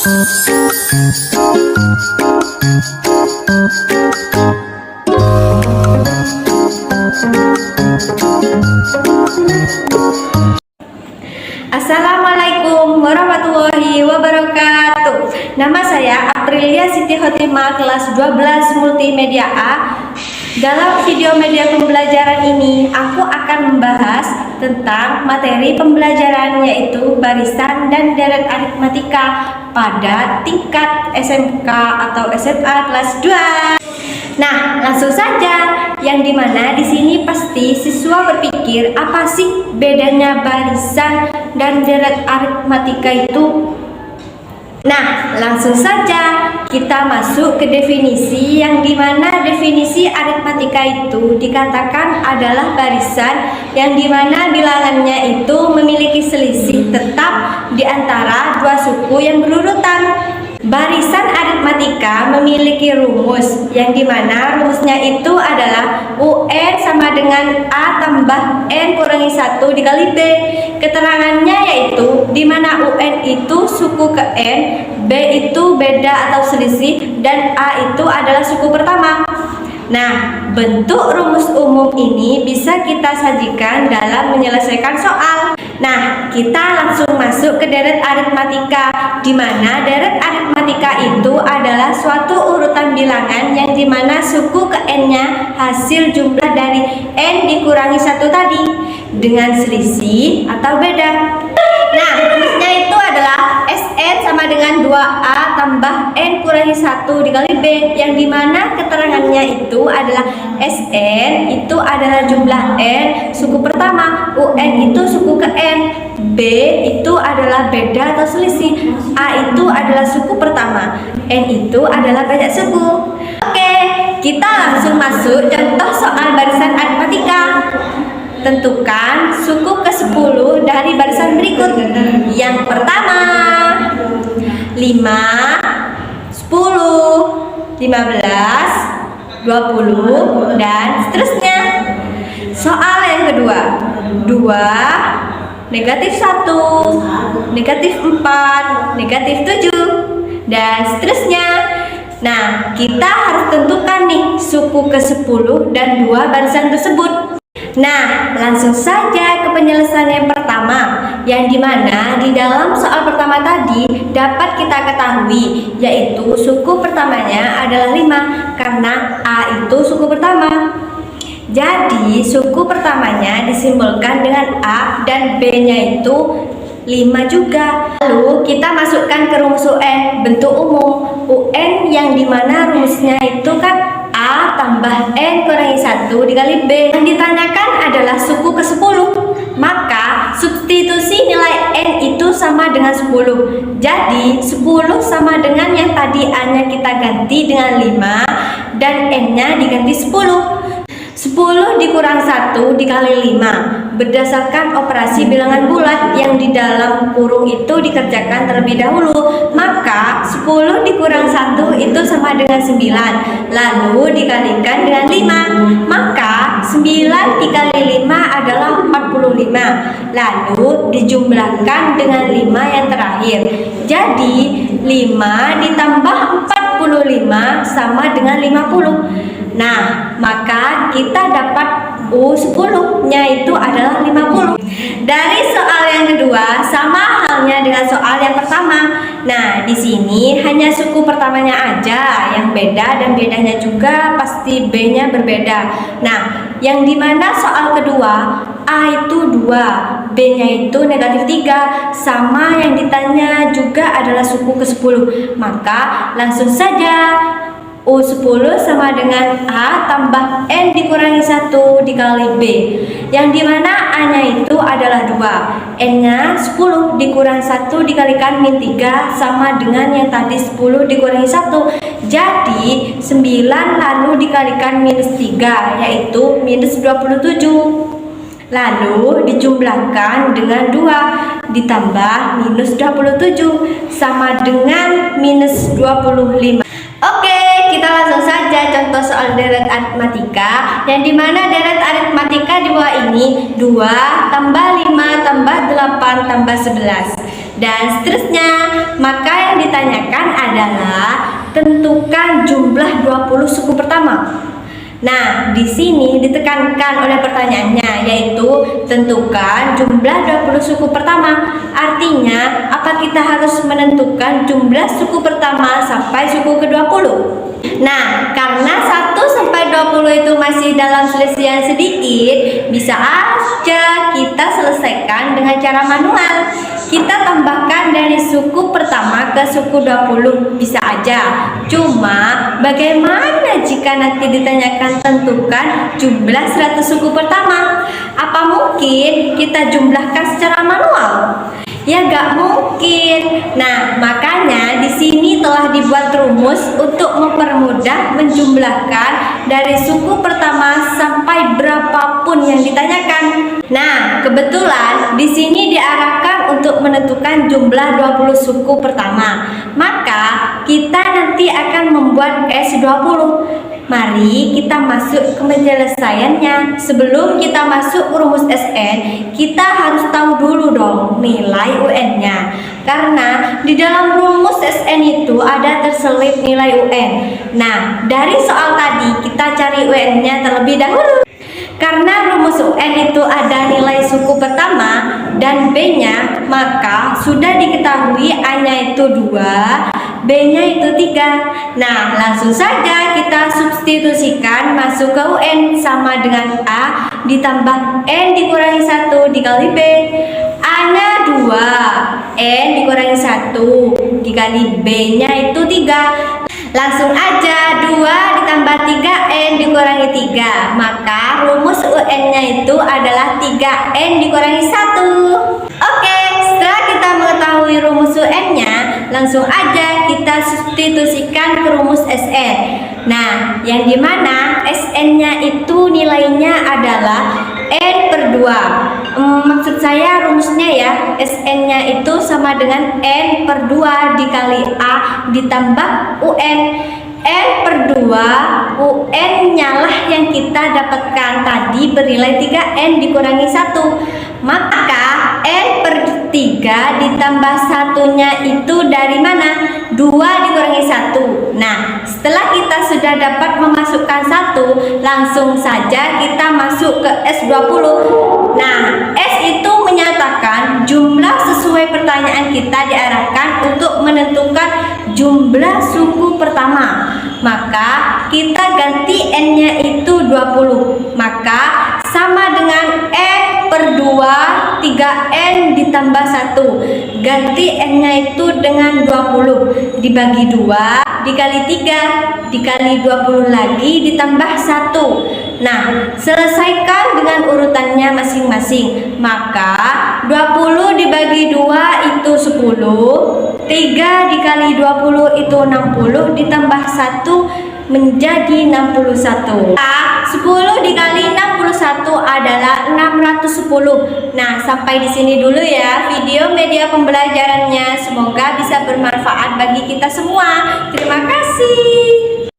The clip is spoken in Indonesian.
Assalamualaikum warahmatullahi wabarakatuh. Nama saya Aprilia Siti Khotimah, kelas 12 Multimedia A. Dalam video media pembelajaran ini, aku akan membahas tentang materi pembelajaran, yaitu barisan dan deret aritmatika pada tingkat SMK atau SMA kelas 2. Nah, langsung saja. Yang dimana di sini pasti siswa berpikir, apa sih bedanya barisan dan deret aritmatika itu? Nah, langsung saja kita masuk ke definisi, yang dimana definisi aritmatika itu dikatakan adalah barisan yang dimana bilangannya itu memiliki selisih tetap di antara dua suku yang berurutan. Barisan aritmatika memiliki rumus, yang dimana rumusnya itu adalah UN sama dengan A tambah N kurangi 1 dikali B. Keterangannya yaitu dimana UN itu suku ke N, B itu beda atau selisih, dan A itu adalah suku pertama. Nah, bentuk rumus umum ini bisa kita sajikan dalam menyelesaikan soal. Nah, kita langsung masuk ke deret aritmatika, di mana deret aritmatika itu adalah suatu urutan bilangan yang dimana suku ke N-nya hasil jumlah dari N dikurangi 1 tadi dengan selisih atau beda. Nah, rumusnya itu adalah Sn sama dengan 2A tambah N kurangi 1 dikali B, yang dimana keterangannya itu adalah Sn itu adalah jumlah N suku pertama, UN itu suku ke N, B itu adalah beda atau selisih, A itu adalah suku pertama, N itu adalah banyak suku. Oke, kita langsung masuk contoh soal barisan aritmatika. Tentukan suku ke-10 dari barisan berikut. Yang pertama 5, 10, 15, 20, dan seterusnya. Soal yang kedua 2, negatif 1, negatif 4, negatif 7, dan seterusnya. Nah, kita harus tentukan nih suku ke-10 dan 2 barisan tersebut. Nah, langsung saja ke penyelesaian yang pertama, yang dimana di dalam soal pertama tadi dapat kita ketahui, yaitu suku pertamanya adalah 5 karena A itu suku pertama. Jadi suku pertamanya disimbolkan dengan A dan B-nya itu 5 juga. Lalu kita masukkan ke rumus UN, bentuk umum UN, yang dimana rumusnya itu kan A tambah N kurangi 1 dikali B. Yang ditanyakan adalah suku ke-10, maka substitusi nilai N itu sama dengan 10. Jadi 10 sama dengan yang tadi A-nya kita ganti dengan 5 dan N-nya diganti 10. 10 dikurang 1 dikali 5 berdasarkan operasi bilangan bulat yang di dalam kurung itu dikerjakan terlebih dahulu. Maka 10 dikurang 1 itu sama dengan 9, lalu dikalikan dengan 5. Maka 9 dikali 5 adalah 45, lalu dijumlahkan dengan 5 yang terakhir. Jadi 5 ditambah 45 sama dengan 50. Nah, maka kita dapat U10 nya itu adalah 50. Dari soal yang kedua sama halnya dengan soal yang pertama. Nah, di sini hanya suku pertamanya aja yang beda, dan bedanya juga pasti B-nya berbeda. Nah, yang dimana soal kedua A itu 2, B-nya itu negatif 3, sama yang ditanya juga adalah suku ke-10. Maka langsung saja U10 sama dengan A tambah N dikurangi 1 dikali B, yang dimana A-nya itu adalah 2, N-nya 10 dikurang 1 dikalikan min 3 sama dengan yang tadi 10 dikurangi 1. Jadi 9 lalu dikalikan minus 3, yaitu minus 27. Lalu dijumlahkan dengan 2 ditambah minus 27 sama dengan minus 25. Oke, kita langsung saja contoh soal deret aritmatika, yang dimana deret aritmatika di bawah ini 2 tambah 5 tambah 8 tambah 11 dan seterusnya. Maka yang ditanyakan adalah tentukan jumlah 20 suku pertama. Nah, di sini ditekankan oleh pertanyaannya, yaitu tentukan jumlah 20 suku pertama. Artinya, apa kita harus menentukan jumlah suku pertama sampai suku ke-20? Nah, karena 1 sampai 20 itu masih dalam selesihan sedikit, bisa aja kita selesaikan dengan cara manual. Kita tambahkan dari suku pertama ke suku 20, bisa aja. Cuma bagaimana jika nanti ditanyakan tentukan jumlah 100 suku pertama? Apa mungkin kita jumlahkan secara manual? Ya gak mungkin. Nah, makanya di sini telah dibuat rumus untuk mempermudah menjumlahkan dari suku pertama sampai berapapun yang ditanyakan. Nah, kebetulan di sini diarahkan untuk menentukan jumlah 20 suku pertama. Maka kita nanti akan membuat S20. Mari kita masuk ke penyelesaiannya. Sebelum kita masuk ke rumus SN, kita harus tahu dulu dong nilai UN-nya. Karena di dalam rumus SN itu ada terselip nilai UN. Nah, dari soal tadi kita cari UN-nya terlebih dahulu. Karena rumus UN itu ada nilai suku pertama dan B-nya, maka sudah diketahui A-nya itu 2, B-nya itu 3. Nah, langsung saja kita substitusikan masuk ke UN, sama dengan A ditambah N dikurangi 1 dikali B. A-nya 2, N dikurangi 1 dikali B-nya itu 3. Langsung aja 2 ditambah 3N dikurangi 3. Maka rumus UN-nya itu adalah 3N dikurangi 1. Oke, setelah kita mengetahui rumus UN-nya, langsung aja kita substitusikan ke rumus SN. Nah, yang dimana SN-nya itu nilainya adalah N/2. Maksud saya rumusnya ya, SN-nya itu sama dengan N/2 dikali A ditambah UN. N/2 UN-nya lah yang kita dapatkan tadi bernilai 3N dikurangi 1. Maka N/3 ditambah 1-nya itu dari mana? 2 dikurangi 1. Nah, setelah kita sudah dapat memasukkan 1, langsung saja kita masuk ke S20. Nah, S itu menyatakan jumlah sesuai pertanyaan kita diarahkan untuk menentukan jumlah suku pertama. Maka kita ganti N-nya itu 20. Maka sama dengan N/2 3N ditambah 1. Ganti N-nya itu dengan 20 dibagi 2 dikali 3 dikali 20 lagi ditambah 1. Nah, selesaikan dengan urutannya masing-masing. Maka 20 dibagi 2 itu 10, 3 dikali 20 itu 60 ditambah 1 menjadi 61. 10 dikali 61 adalah 610. Nah, sampai di sini dulu ya video media pembelajarannya. Semoga bisa bermanfaat bagi kita semua. Terima kasih.